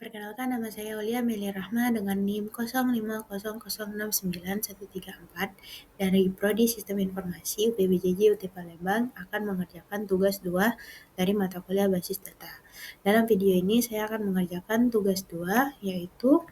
Perkenalkan, nama saya Aulia Meli Rahma dengan NIM 0500691134 dari Prodi Sistem Informasi UPBJJ UT Palembang akan mengerjakan tugas 2 dari mata kuliah basis data. Dalam video ini saya akan mengerjakan tugas 2 yaitu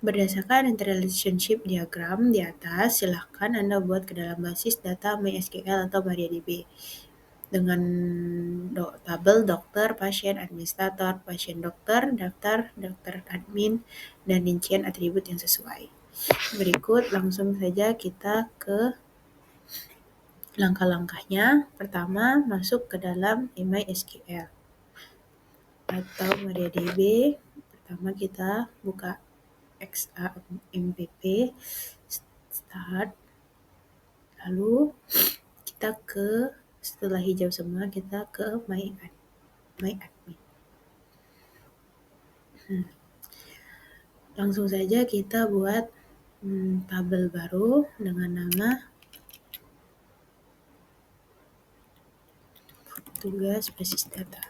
berdasarkan interrelationship diagram di atas, silahkan Anda buat ke dalam basis data MySQL atau MariaDB dengan tabel dokter, pasien, administrator, pasien dokter, daftar, dokter admin, dan rincian atribut yang sesuai. Berikut langsung saja kita ke langkah-langkahnya. Pertama, masuk ke dalam MySQL atau MariaDB. Pertama kita buka XAMPP, start, lalu kita setelah hijau semua kita ke My Admin. Langsung saja kita buat tabel baru dengan nama tugas basis data.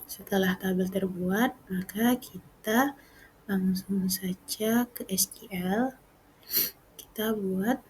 Setelah tabel terbuat, maka kita langsung saja ke SQL. Kita buat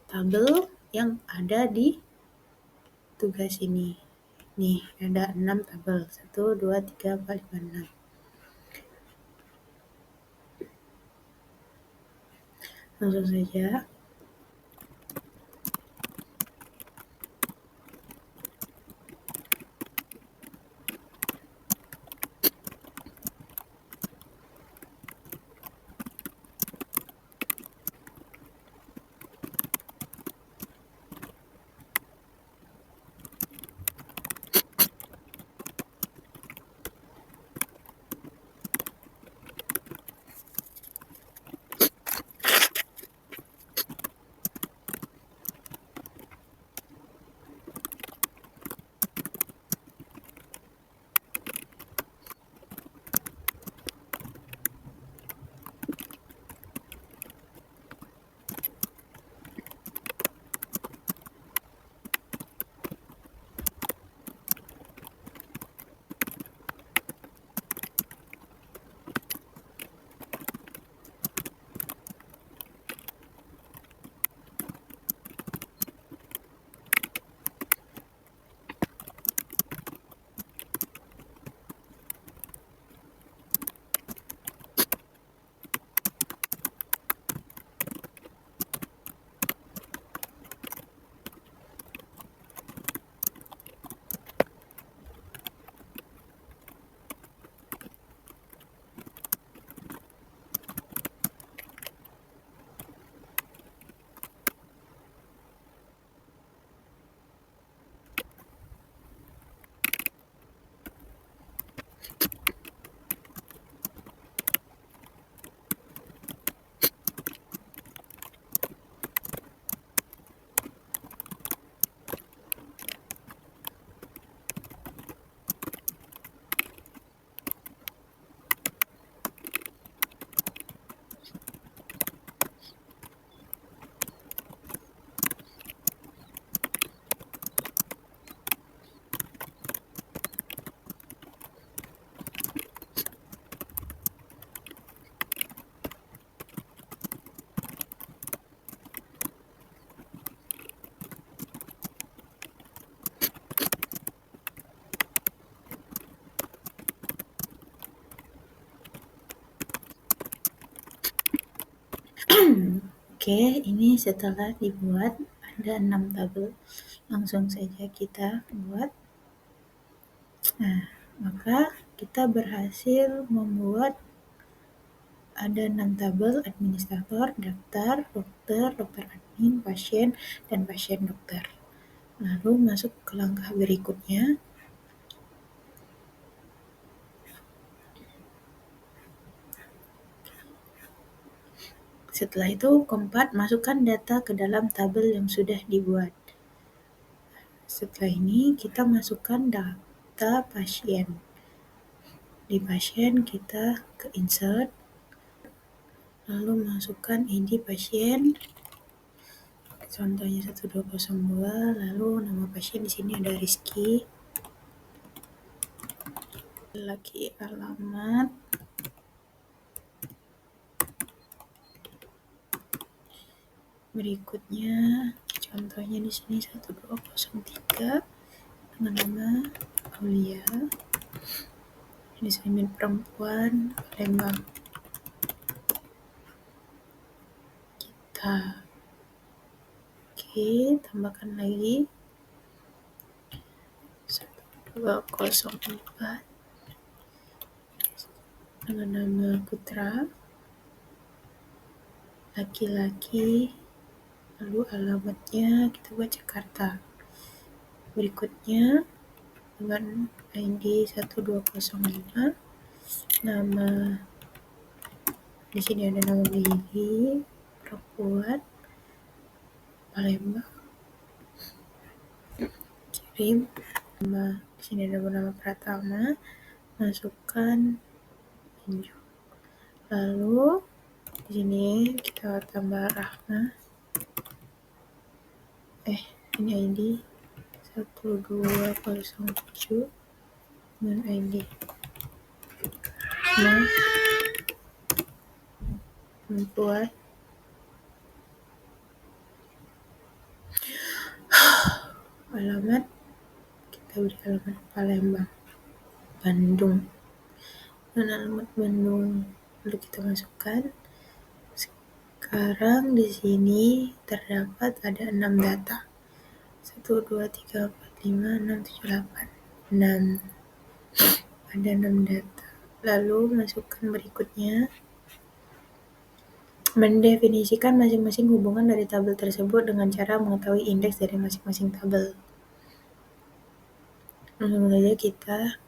tabel yang ada di tugas ini. Nih, ada 6 tabel. 1, 2, 3, 4, 5, 6. Langsung saja. Oke, ini setelah dibuat ada 6 tabel. Langsung saja kita buat. Nah, maka kita berhasil membuat ada 6 tabel: administrator, daftar, dokter, dokter admin, pasien, dan pasien dokter. Lalu masuk ke langkah berikutnya. Setelah itu, keempat, masukkan data ke dalam tabel yang sudah dibuat. Setelah ini, kita masukkan data pasien. Di pasien, kita ke insert, lalu masukkan ID pasien, Contohnya 1202, lalu nama pasien di sini ada Rizky. Laki alamat berikutnya, contohnya di sini 1203 dengan nama Aulia. Ini kelamin perempuan, Palembang. Tambahkan lagi 1204 dengan nama Putra, laki-laki, lalu alamatnya kita buat Jakarta. Berikutnya dengan ID 1205, nama di sini ada nama Lili, perempuan, Palembang. Kirim nama, di sini ada nama Pratama, masukkan Injuk. Lalu di sini kita tambah Rahma. Ini ID 1207 dengan ID perempuan, alamat kita beri alamat Palembang, Bandung, dan alamat Bandung. Lalu kita masukkan. Sekarang di sini terdapat ada 6 data. 1, 2, 3, 4, 5, 6, 7, 8. 6. Ada 6 data. Lalu masukkan berikutnya. Mendefinisikan masing-masing hubungan dari tabel tersebut dengan cara mengetahui indeks dari masing-masing tabel. Langsung saja kita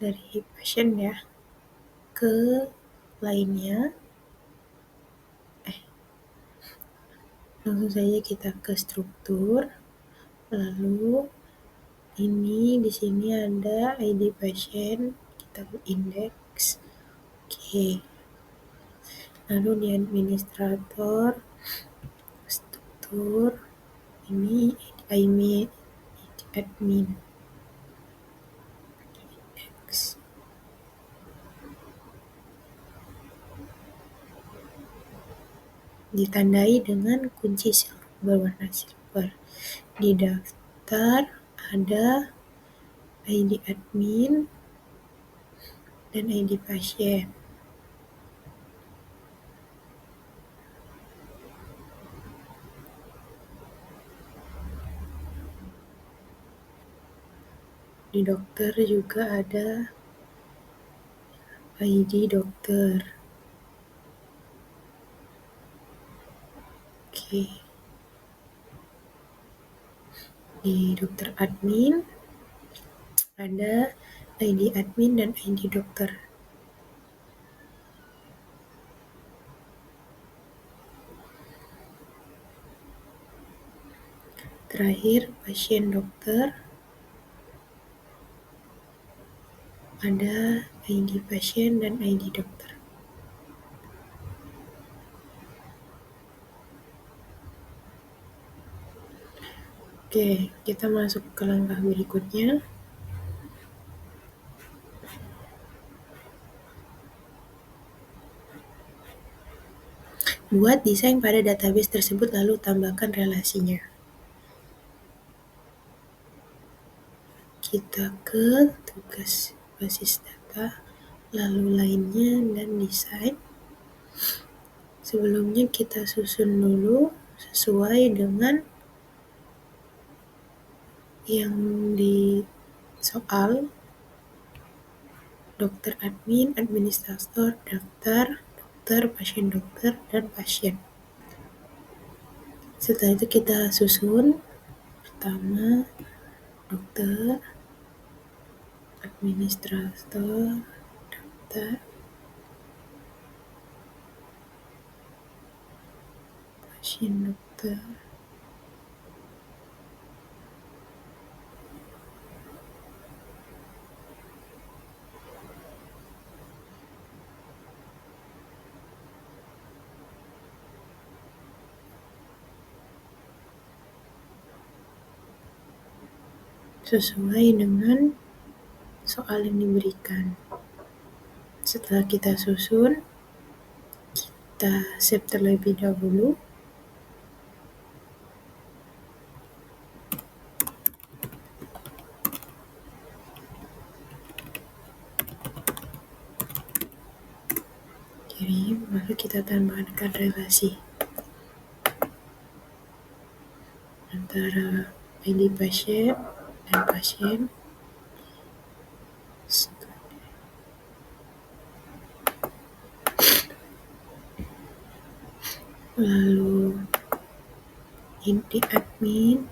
dari pasien ya ke lainnya. Langsung saja kita ke struktur. Lalu ini di sini ada ID pasien, kita indeks. Lalu di administrator, struktur, ini admin. Ditandai dengan kunci berwarna silver. Di daftar ada ID admin dan ID pasien. Di dokter juga ada ID dokter. Di dokter admin ada ID admin dan ID dokter. Terakhir, pasien dokter ada ID pasien dan ID dokter. Kita masuk ke langkah berikutnya. Buat desain pada database tersebut lalu tambahkan relasinya. Kita ke tugas basis data, lalu lainnya dan desain. Sebelumnya kita susun dulu sesuai dengan yang di soal. Dokter admin, administrator, daftar, dokter, pasien dokter, dan pasien. Setelah itu kita susun. Pertama, dokter, administrator, daftar, pasien dokter, sesuai dengan soal yang diberikan. Setelah kita susun, kita save terlebih dahulu. Jadi, lalu kita tambahkan relasi antara ID pasien dan pasien. Lalu inti admin,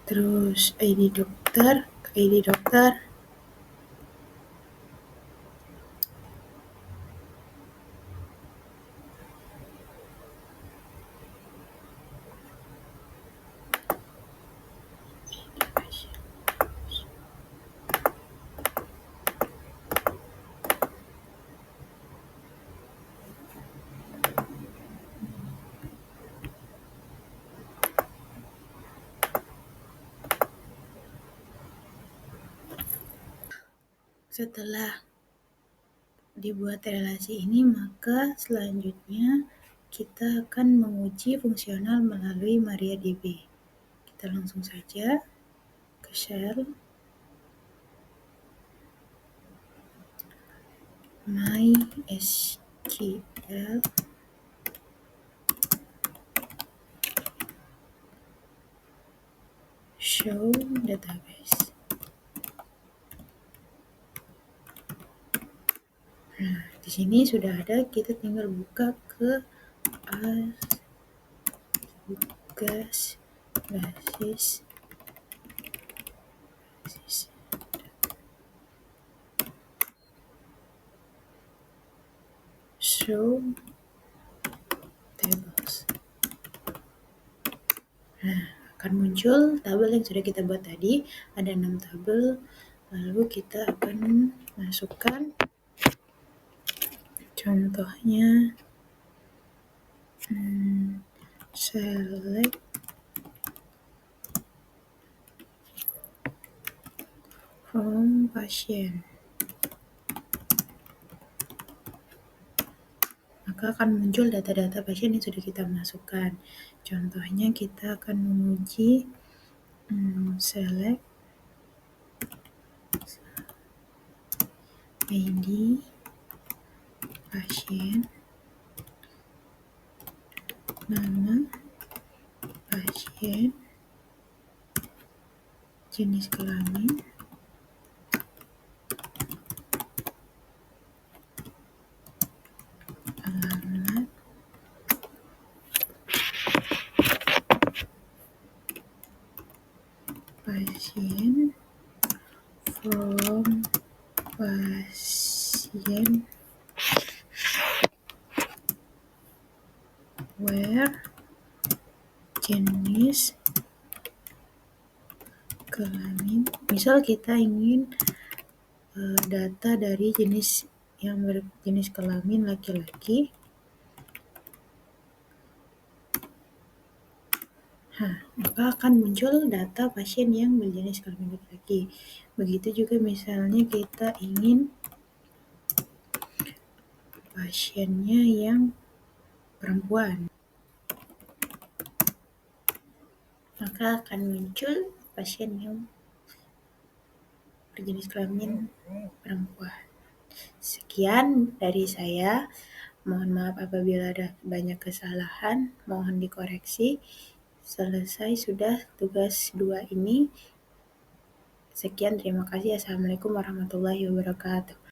terus ID dokter, Setelah dibuat relasi ini, maka selanjutnya kita akan menguji fungsional melalui MariaDB. Kita langsung saja ke shell MySQL show database. Nah, di sini sudah ada, kita tinggal buka ke tugas basis show tables. Nah, akan muncul tabel yang sudah kita buat tadi, ada 6 tabel. Lalu kita akan masukkan contohnya select from pasien. Maka akan muncul data-data pasien yang sudah kita masukkan. Contohnya kita akan menguji select ID pasien, nama pasien, jenis kelamin, alamat, pasien, from pasien, where, jenis kelamin. Misal kita ingin data dari jenis yang berjenis kelamin laki-laki. Maka akan muncul data pasien yang berjenis kelamin laki-laki. Begitu juga misalnya kita ingin pasiennya yang perempuan, maka akan muncul pasien yang berjenis kelamin perempuan. Sekian dari saya. Mohon maaf apabila ada banyak kesalahan, mohon dikoreksi. Selesai sudah tugas 2 ini. Sekian, terima kasih. Assalamualaikum warahmatullahi wabarakatuh.